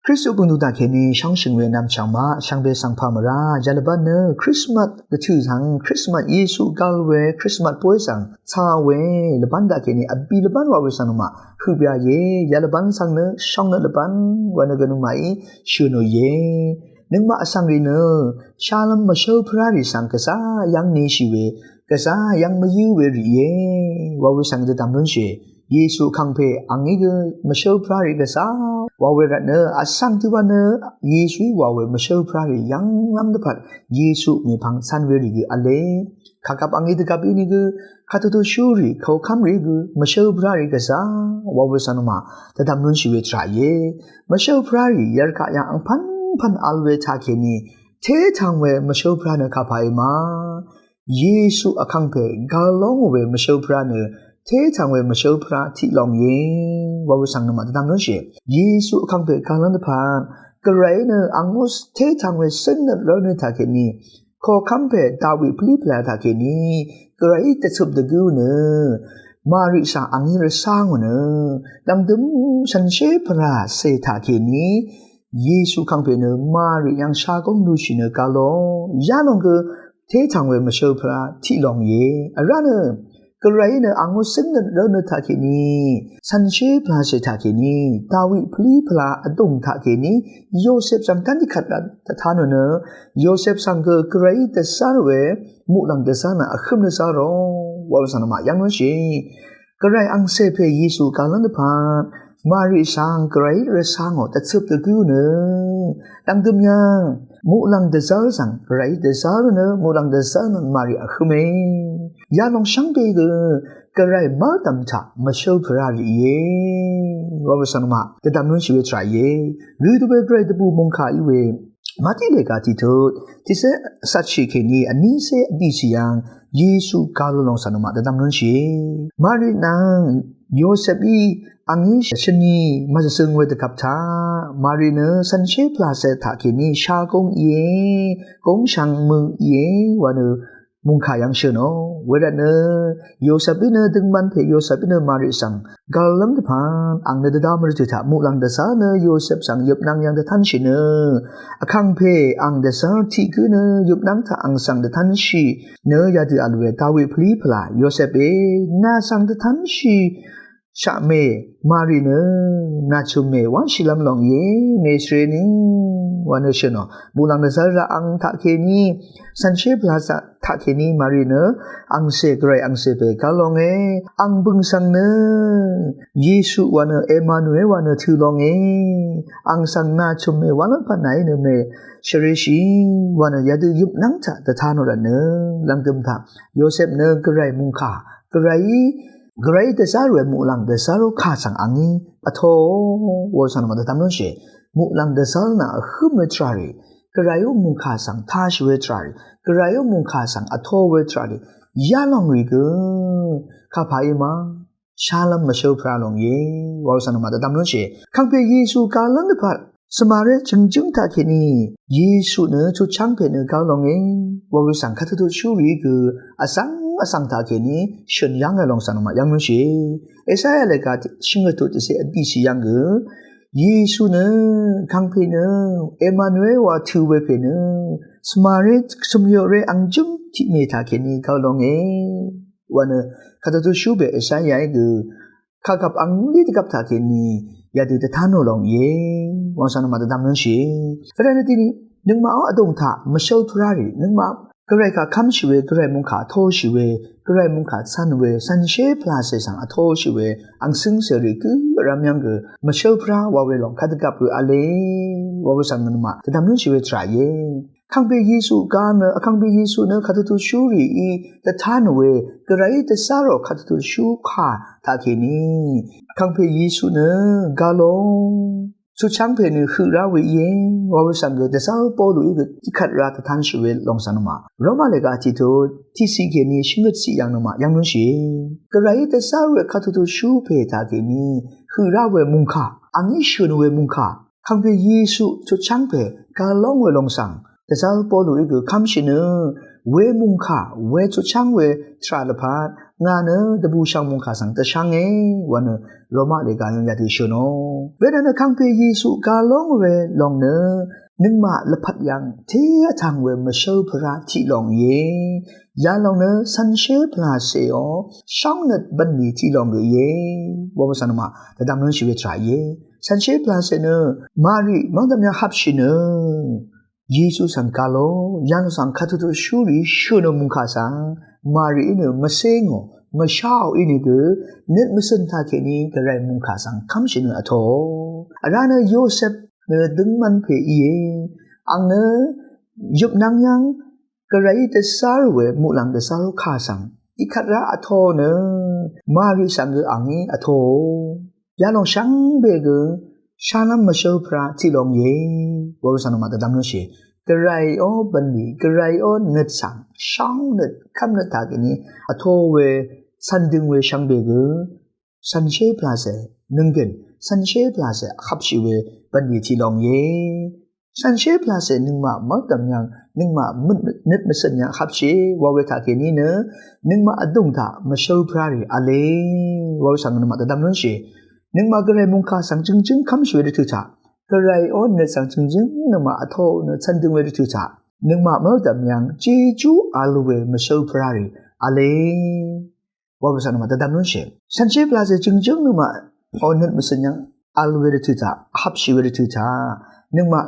คริสต์บุญตุตาเคนีช่องชิงเวนำช่างมาช่างเบสังพามราจันบันเนอคริสต์มาสกระชื่อทางคริสต์มาสเยซูกาลเวคริสต์มาสป่วยสังชาเวลบันดาเคนีอบีลบันวาเวสังนุมาคือเบียเยยาลบันสังเนช่องเนลบันวันกนุมาอีชูโนเยนึกมาสังรีเนชาลัมมาเชลพระริสังกษายังเนชิเวกษายังมายูเวรีเยวาเวสังจะทำนุ่นเชเยซูคังเพอังนี้ก็มาเชลพระริกษาวาเวรัตเนอสังที่วันเนเยซูวาเวมาเชลพระริยังลำดับเยซูมีพังสันเวริกอะไรข้ากับอังนี้ตกับอินี่ก็ข้าตัวชูริเขาคำริกมาเชลพระริกษาวาเวสันมาแต่ทำนุ่นชีวิตรายมาเชลพระริยัรกะยังพันอัลเวทาเคนีเททางเวมาเชลพระเนข้าพายมาเยซูอคังเพกาลองเวมาเชลพระเนเททางเวมาเชลพระที่ลองเย่ว่าวิสังนมาตามนั้นเสียเยซูคังเปกาลันพานกระไรเนอังมุสเททางเวเส้นเรื่องในทาเกนีขอคัมเปดาวิพลีแปลทาเกนีกระไรแต่สุดตะกูเนมาริสาอังยิรสร้างเนดังดึมฉันเชพระเสทาเกนีเยซูคังเปเนมาริยังชากงดูชิเนกาโลยาลงก็เททางเวมาเชลพระที่ลองเย่อะไรเนกระไรเนอังมุสินเนเรื่องทาเกนีสันเชพลาเชทาเกนีดาวิพลีพลาอดุงทาเกนีโยเซฟสังกันที่ขัดรัตทานเนโยเซฟสังก็กระไรแต่ซาเวมุลังแต่ซานะขึ้นเนซาโรวาสันมายังนั้นสิกระไรอังเซเพเยซูกาลันเดพานมาริสังกระไรเรสังแต่ซึบตะกูเนดังดุมยังมุลังเดซาร์สังกระไรเดซาร์เนมุลังเดซาร์นันมาริอัคเมยาลองช่างเบกกระไรมาตัมชามาเชลพระรีเยว่าภาษาหมาแต่ดำนุ่นชีวิตใจเยหรือตัวเบกไรตะบูมงคาอีเวมาที่เลกาที่ทุดที่เสสัตชิเคนีอันนี้เสดิชิยังเยซูกาลลองสนุมาแต่ดำนุ่นชีมารินังโยเซฟีอังนี้ชนีมาจะซึ่งเวทกับท้ามารีเนอสันเชพลาเซทาเคนีชากงเยกงชังมึงเยวันเนมุงขายังเชนอเวรเนโยเซฟีเนดึงมันเพโยเซฟีเนมาริสังกาลัมตพานอังเนดามริจุธามุลังเดซาเนโยเซฟสังยุบนังยังเดทันชิเนอคังเพอังเดซาที่คือเนยุบนังทาอังสังเดทันชีเนยาดืออัลเวตาวิพลีพลาโยเซฟนาสังเดทันชีชะเมมารีเนนาชุเมวันชิลัมลองเยเมเชนิวันเนชโนบุลังเดซาระอังทาเคนีสันเชพลาซาทาเคนีมารีเนอังเซกไรอังเซเปกาลองเออังบึงสังเนเยซูวันเนเอมานูเอวันเนทูลองเออังสังนาชุเมวันปะไหนเนเมเชเรชีวันเนยาดูยุบนังทะตะทานอระเนลังตึมทาโยเซฟเนกไรมุงคากไรแต่ซาเรมุลังเดซาโรคาสังอังนี้ปะโทวอสันมาตามนั่นเชมุลังเดซาลน่ะขึ้นเวทรารีกระไรมุงคาสังทาชเวทรารีกระไรมุงคาสังอโทเวทรารียาลองรีกข้าพายมาชาลัมมาเชลพระลงเยวอสันมาตามนั่นเชขังเพเยซูกาลังเดพัดสมาเรจึงทาเคนีเยซูเนชุดช่างเพเนกาลงวอสังคัตตุชูรีกอสังทาเคนีชนยังลองสันมายังนั้นเชเอซายเลกาชิงตุติเสอดิสิยังเยซูเนคังเพเนเอมานูเอลวาทูเวเพเนสมาเรสมโยเรอังจุงที่เมทาเคนีกาลงวันเนคัตตุชูเบเอซายายข้ากับอังลิตกับทาเคนียาดูแต่ท่านลงวันสันมาดำนั้นเชเรื่องนี้นึกมาเอาอดงท่ามาเชลทุรารีนึกมากระไรก็คำชิเวกระไรมุงขาโทชิเวกระไรมุงขาสันเวสันเชพลาเสสังอโทชิเวอังซึงเสริกุรามยังก์มาเชลพระวาเวลองคัดกับอะไรวาเวสังนันมาแต่ดำนั้นชิเวทรายขังเบยิสุกาเนขังเบยิสุเนคัดตุชูรีแต่ท่านเวกระไรแต่สารคัดตุชูขาตาเคนีขังเบยิสุเนกาลงสุช่างเพนคือราวิเยงวาวิสังเกตสาวปอลุอีกที่ขัดราตทันชเวลองสันมาเรามาเลกาจิโตที่สิเกนีชิงก์สิยังนมายังนุ่นชีกระไรแต่สาวคัดตุชูเพตาเกนีคือราเวมุงคาอันนี้ชวนเวมุงคาขังเพเยซูสุช่างเพกาลองเวลองสัง แต่ซาปอลุอีกคำชินเวมุงค่าเวจุช่างเวทราลพาดงานตะบูช่างมุงค่าสังตะช่างวันโรมาเลกายังยาติชโนเวนันคังเปเยซูกาลองเวลองนึงมาละพัดยังเทียทางเวมาเชอพระที่ลองยาลองสันเชพลาเซอช่องนัดบันนีที่ลองว่าภาษาหนมาแต่ดำเนินชีวิตรายสันเชพลาเซมารีมังดำยังฮับชินเยซูสังกาโลยันสังคัตุตุชูริชูนมุงคาสังมารีมาเซงมาชาวเน็ตมาสันทาเคนีกระไรมุงคาสังคำชินอโตอารานะโยเซฟดึงมันเพย์อังยุบนางยังกระไรแต่สารเวมุลังแต่สารคาสังอีขัดระอโตมารีสังอังอโตยาลองช่างเบกชาลัมมาเชอพระที่ลองว่าภาษาหนมาแต่ดำเนินชีกระไรบันดีกระไรเน็ตสังช่างเน็ตคำเน็ตทากินีอโตเวสันดึงเวช่างเบกสันเชพลาเซนึงกันสันเชพลาเซขับชีเวบันดีที่ลองสันเชพลาเซนึงมามักดำยังนึงมามุดเน็ตมาสัญญาขับชีว่าเวทากินีนึงมาอดุงตามาเชอพระรีอะไรว่าภาษาหนมาแต่ดำเนินชีนึกมากระไรมุงคาสังจึงคำช่วยได้ทุกท่ากระไรเนื้อสังจึงนึกมาอัฐโเนื้อฉันดึงไว้ได้ทุกท่านึกมาเมื่อดำยังเจจูอาลูเวมาเชอพรารีอะไรว่าภาษาหนมาแต่ดำนู้นเชื่อฉันเชื่อพลาสจึงนึกมาเนื้อมาสัญญาอาลูเวได้ทุกท่าฮับช่วยได้ทุกท่านึกมา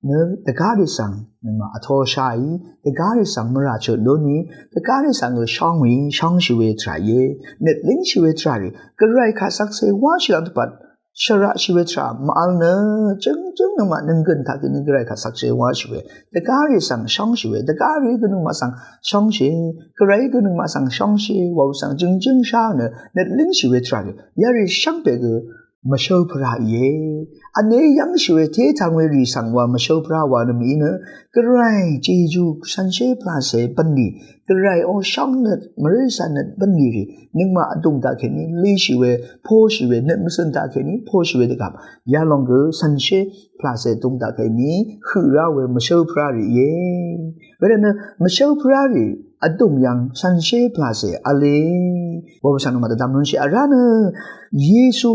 เนื้อตะการิสังนึกมาอัฐโชายตะการิสังมราชโดนีตะการิสังช่องช่วยทรายเน็ตลิงช่วยทรายกระไรข้าสักเสวะชิลันตุปัดชระชีวิตรามาอัลจึงนึกมานึงกันทักนึกไรข้าสักเสวะชีวิตตะการิสังช่องชีวิตตะการิก็นึกมาสังช่องชีกระไรก็นึกมาสังช่องชีว่าสังจึงช่างเน็ตลิงชีวิตรายยาริช่างเบกมาเชอพระอันนี้ยังช่วยเททางเวรีสังว่ามาเชอพระวานมีกระไรจีจูสันเชพลาเสปันดีกระไรช่องเน็ตมริสันเน็ตปันดีนึกมาตรงตาแค่นี้ลีชีเวโพชีเวเน็ตมาสันตาแค่นี้โพชีเวเด็กยาลองสันเชพลาเสตรงตาแค่นี้คือเราเวมาเชอพระเวลามาเชอพระอดุงยังสันเชพลาเสอะไรว่าภาษาหนมาแต่ดำนู้นเชื่ออะไรเยซู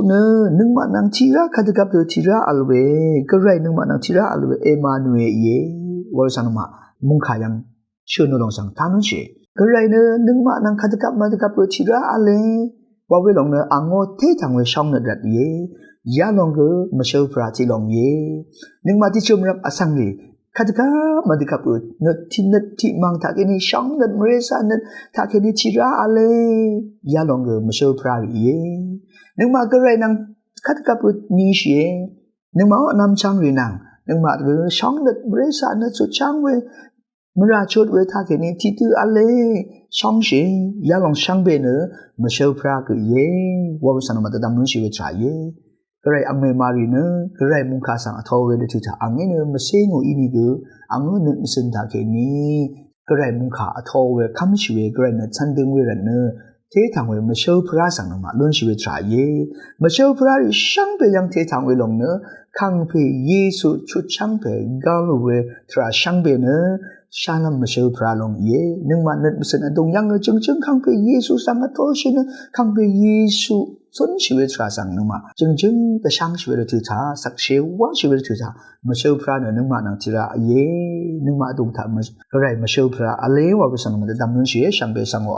นึกมานังทีระขัดกับทีระอัลเวกระไรนึกมานังทีระอัลเวเอมานูเอว่าภาษาหนมามุงขายังเชื่อโนลองสังทานุเชื่อกระไรนึกมานังขัดกับทีระอัลเลว่าเวลองอังโง่เททางเวช่องเนรัดยาลองมาเชื่อพระที่ลองนึกมาที่ชมรับอสังลีขัดกับมาดิกับเน็ตที่มังทักนี้ช่องเน็ตมริสันเน็ตทักนี้ทีระอะไรยาลองมาเชื่อพระนึกมากระไรนังขัดกับนิเชนึกมานำช่างรีนังนึกมาช่องเน็ตมริสันเน็ตสุดช่างเวมราชดเวทักนี้ที่ตัวอะไรช่องเชยาลองช่างเบนมาเชื่อพระว่าภาษาหนมาแต่ดำนู้นชีวิตใจกระไรอังเมมารีกระไรมุงคาสังอทอเวเดทุตาอังเงมาเซงอินิอังเงนสินทาเกนีกระไรมุงคาอทอเวคำชีเวกระไรฉันดึงเวรเททางเวมาเชื่อพระสังมาล้วนชีวิตใจมาเชื่อพระช่างเปยังเททางเวลงคังเปเยซูชุดช่างเปกาลเวทราช่างเปชาลัมมาเชื่อพระลงนึกมาเน็ตมุสลิมตรงยังจึงคังเปเยซูสังอทอชินคังเปเยซูส่วนชีวิตราสังนึกมาจึงแต่ช่างชีวิตทุกท่าสักเชวะชีวิตทุกท่ามาเชื่อพระนึกมานังทีระนึกมาตรงท่ามาอะไรมาเชื่อพระอะไรว่าภาษาหนึ่งมันจะดำเนินชีวิตช่างเปสังว่า